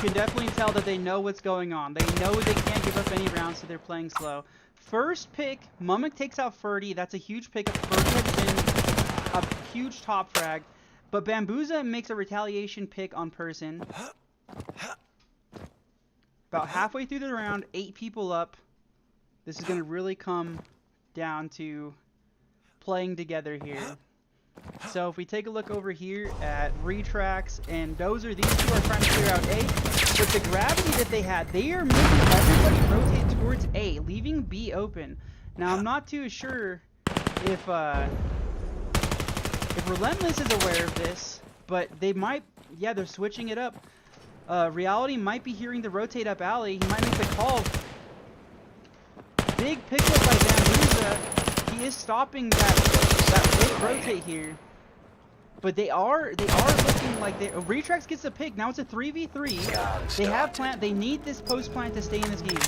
can definitely tell that they know what's going on. They know they can't give up any rounds, so they're playing slow. First pick, Mummick takes out Ferdy. That's a huge pickup. Ferdy has been a huge top frag. But Bambuza makes a retaliation pick on Person. About halfway through the round, 8 people up. This is going to really come down to playing together here. So if we take a look over here at Retrax and Dozer, these two are trying to clear out A. With the gravity that they had, they are making everybody rotate towards A, leaving B open. Now I'm not too sure if Relentless is aware of this, but they might, yeah, they're switching it up. Reality might be hearing the rotate up alley. He might make the call. Big pickup by Bambuza. He is stopping that big rotate here. But they are looking like they. Retrax gets a pick. Now it's a 3v3. They have plant. They need this post plant to stay in this game.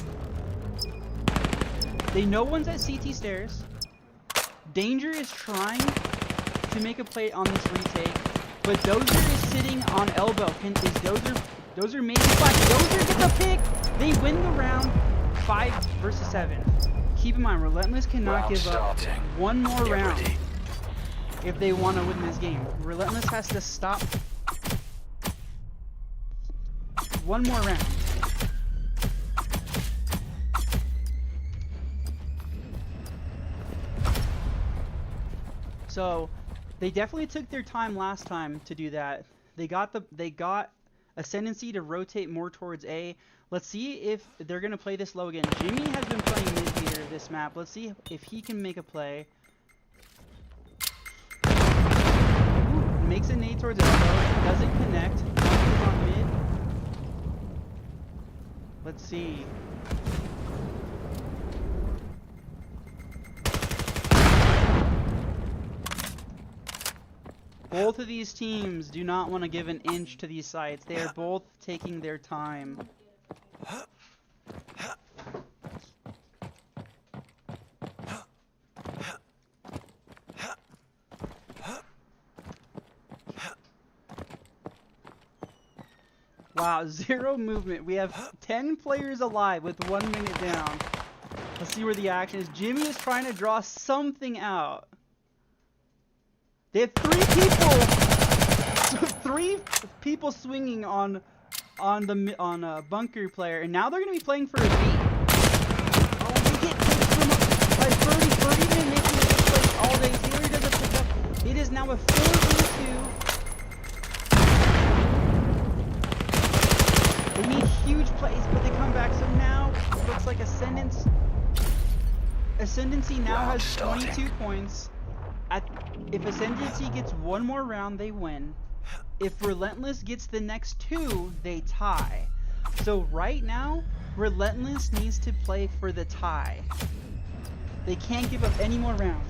They know one's at CT stairs. Danger is trying to make a play on this retake, but Dozer is sitting on elbow. Dozer maybe flash. Dozer gets a pick. They win the round 5 versus 7. Keep in mind, Relentless cannot give up one more round if they want to win this game. Relentless has to stop one more round. So they definitely took their time last time to do that. They got Ascendancy to rotate more towards A. Let's see if they're gonna play this low again. Jimmy has been playing mid here this map. Let's see if he can make a play. Ooh, makes a nade towards elbow. Doesn't connect. Is on mid. Let's see. Both of these teams do not want to give an inch to these sites. They are both taking their time. Wow, 0 movement. We have 10 players alive with 1 minute down. Let's see where the action is. Jimmy is trying to draw something out. They have 3 people, 3 people swinging on bunker player, and now they're gonna be playing for a B. Oh, they get picked by Ferdy. Ferdy been making this play all day. Taylor doesn't pick up. It is now a 4v2. They need huge plays, but they come back. So now it looks like Ascendancy now has 22 points. If Ascendancy gets 1 more round, they win. If Relentless gets the next 2, they tie. So right now, Relentless needs to play for the tie. They can't give up any more rounds.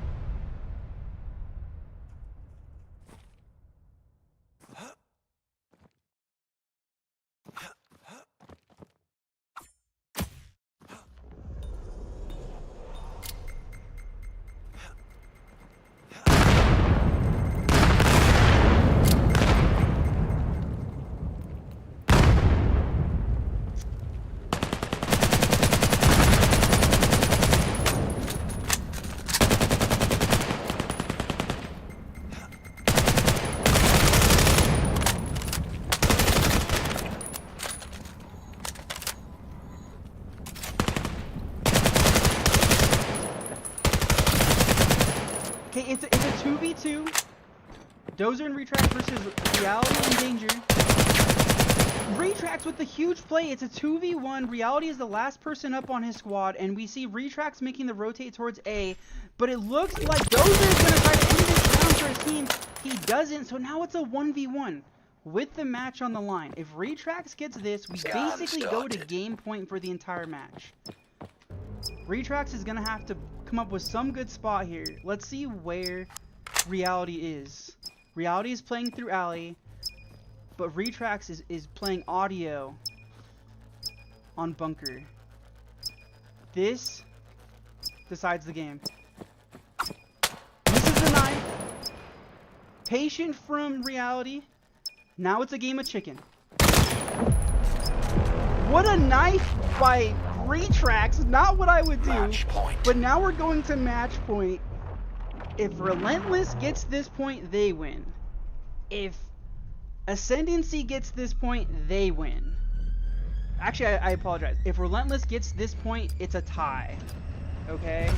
Okay, it's a 2v2. Dozer and Retrax versus Reality and Danger. Retrax with the huge play. It's a 2v1. Reality is the last person up on his squad, and we see Retrax making the rotate towards A. But it looks like Dozer is going to try to end this round for his team. He doesn't, so now it's a 1v1 with the match on the line. If Retrax gets this, we basically go to game point for the entire match. Retrax is going to have to come up with some good spot here. Let's see where Reality is. Reality is playing through alley, but Retrax is playing audio on bunker. This decides the game. This is the 9. Patient from Reality. Now it's a game of chicken. What a knife by Retracts. Not what I would do. Match point. But now we're going to match point. If Relentless gets this point, they win. If Ascendancy gets this point, they win. Actually, I apologize. If Relentless gets this point, it's a tie. Okay?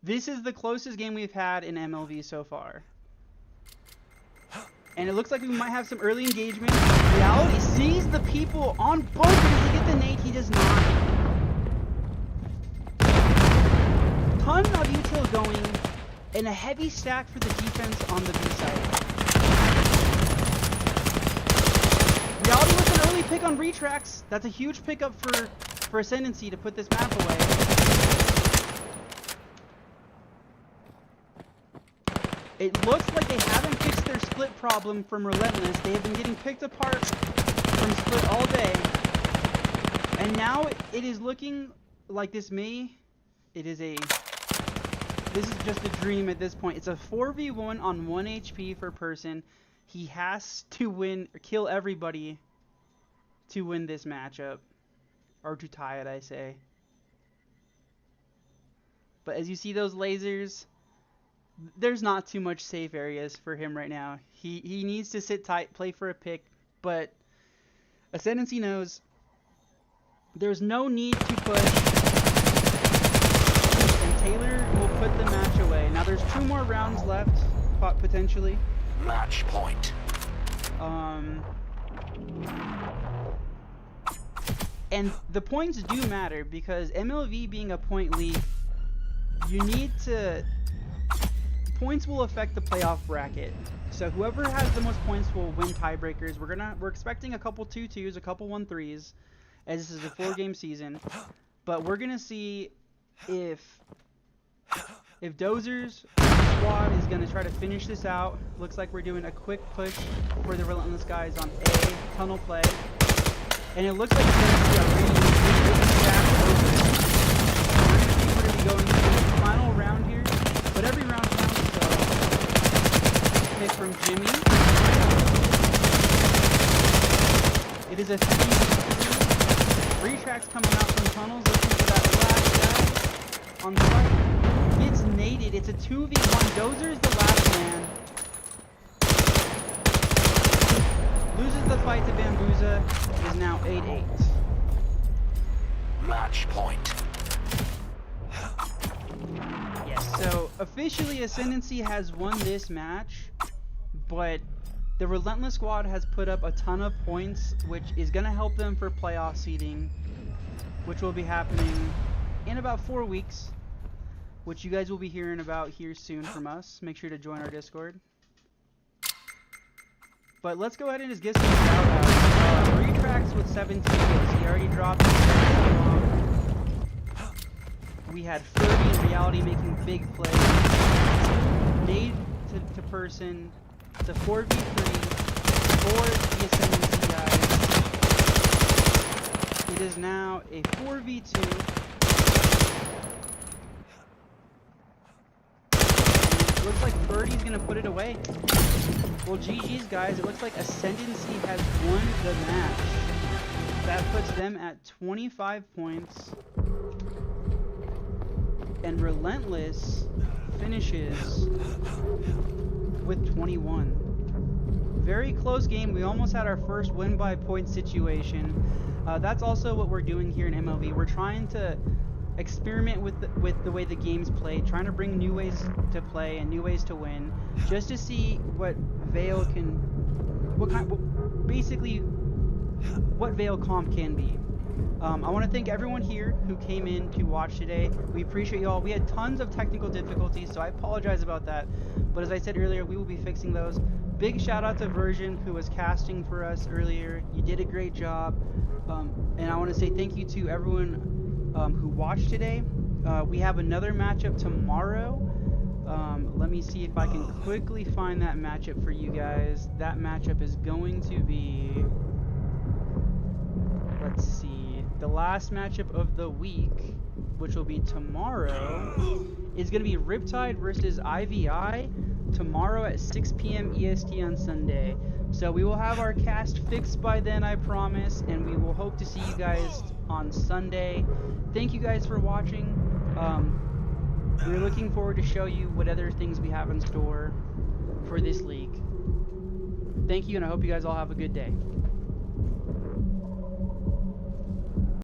This is the closest game we've had in MLV so far. And it looks like we might have some early engagement. Reality sees the people on both. Does he get the nade? He does not. Ton of util going. And a heavy stack for the defense on the B side. Reality with an early pick on Retracts. That's a huge pickup for Ascendancy to put this map away. It looks like they haven't fixed their split problem from Relentless. They have been getting picked apart from split all day. And now it is looking like this is just a dream at this point. It's a 4v1 on 1 HP per person. He has to win, or kill everybody to win this matchup. Or to tie it, I say. But as you see those lasers, there's not too much safe areas for him right now. He needs to sit tight, play for a pick, but Ascendancy knows there's no need to push. And Taylor will put the match away. Now there's 2 more rounds left, potentially. Match point. And the points do matter because MLV being a point league, you need to... Points will affect the playoff bracket. So whoever has the most points will win tiebreakers. We're expecting a couple 2-2s, a couple 1-3s, as this is a 4-game season. But we're gonna see if Dozer's squad is gonna try to finish this out. Looks like we're doing a quick push for the Relentless guys on A, tunnel play. And it looks like it's gonna be a really stack over. We're gonna be going to the final round here. But every round counts, so pick from Jimmy. It is a 3v3. Retracts coming out from tunnels, looking for that last guy on site. Gets naded. It's a 2v1. Dozer's the last man. Loses the fight to Bambuza. It is now 8-8. Match point. So, officially, Ascendancy has won this match, but the Relentless squad has put up a ton of points, which is going to help them for playoff seeding, which will be happening in about 4 weeks, which you guys will be hearing about here soon from us. Make sure to join our Discord. But let's go ahead and just get some shout-outs. Retracts with 17 kills. He already dropped it. We had 30 in Reality making big plays. Nade to person. It's a 4v3 for the Ascendancy guys. It is now a 4v2. It looks like Birdie's gonna put it away. Well, GG's guys. It looks like Ascendancy has won the match. That puts them at 25 points. And Relentless finishes with 21. Very close game. We almost had our first win by point situation. That's also what we're doing here in MLV. We're trying to experiment with the way the game's played, trying to bring new ways to play and new ways to win, just to see what Veil can, basically what Veil comp can be. I want to thank everyone here who came in to watch today. We appreciate you all. We had tons of technical difficulties, so I apologize about that. But as I said earlier, we will be fixing those. Big shout out to Version, who was casting for us earlier. You did a great job. And I want to say thank you to everyone who watched today. We have another matchup tomorrow. Let me see if I can quickly find that matchup for you guys. That matchup is going to be... Let's see. The last matchup of the week, which will be tomorrow, is going to be Riptide versus IVI. tomorrow at 6 p.m. EST on Sunday. So we will have our cast fixed by then, I promise, and we will hope to see you guys on Sunday. Thank you guys for watching. We're looking forward to show you what other things we have in store for this league. Thank you, and I hope you guys all have a good day.